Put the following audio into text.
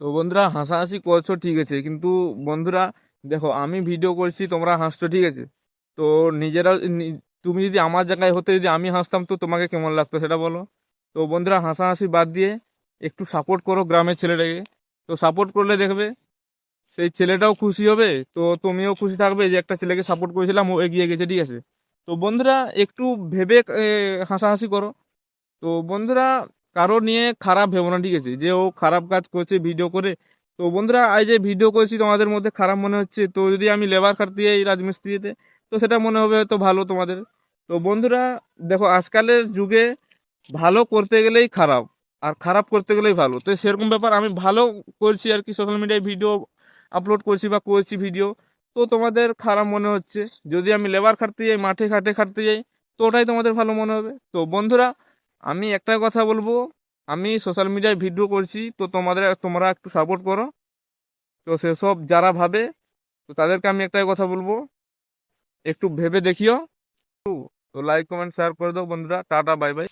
তো বন্ধুরা হাসাহাসি করছো ঠিক আছে, কিন্তু বন্ধুরা দেখো আমি ভিডিও করছি তোমরা হাসছো ঠিক আছে। তো নিজেরা তুমি যদি আমার জায়গায় হতে যদি আমি হাসতাম তো তোমাকে কেমন লাগতো সেটা বলো। তো বন্ধুরা হাসাহাসি বাদ দিয়ে একটু সাপোর্ট করো গ্রামের ছেলেটাকে। তো সাপোর্ট করলে দেখবে সেই ছেলেটাও খুশি হবে, তো তুমিও খুশি থাকবে যে একটা ছেলেকে সাপোর্ট করেছিলাম ও এগিয়ে গেছে ঠিক আছে। তো বন্ধুরা একটু ভেবে হাসাহাসি করো। তো বন্ধুরা কারো নিয়ে খারাপ ভেবো না ঠিক আছে, যে ও খারাপ কাজ করছে ভিডিও করে। তো বন্ধুরা এই যে ভিডিও করেছি তোমাদের মধ্যে খারাপ মনে হচ্ছে, তো যদি আমি লেবার খাটতে যাই রাজমিস্ত্রিতে তো সেটা মনে হবে হয়তো ভালো তোমাদের। তো বন্ধুরা দেখো আজকালের যুগে ভালো করতে গেলেই খারাপ, আর খারাপ করতে গেলেই ভালো। তো সেরকম ব্যাপার, আমি ভালো করছি আর কি, সোশ্যাল মিডিয়ায় ভিডিও আপলোড করছি বা করছি ভিডিও, তো তোমাদের খারাপ মনে হচ্ছে। যদি আমি লেবার খাটতে যাই মাঠে ঘাটে খাটতে যাই তো ওটাই তোমাদের ভালো মনে হবে। তো বন্ধুরা আমি একটা কথা বলবো, আমি সোশ্যাল মিডিয়ায় ভিডিও করছি তো তোমরা একটু সাপোর্ট করো। তো সেসব যারা ভাবে তো তাদেরকে আমি একটাই কথা বলবো, একটু ভেবে দেখিও। তো লাইক কমেন্ট শেয়ার করে দাও বন্ধুরা, টাটা বাই বাই।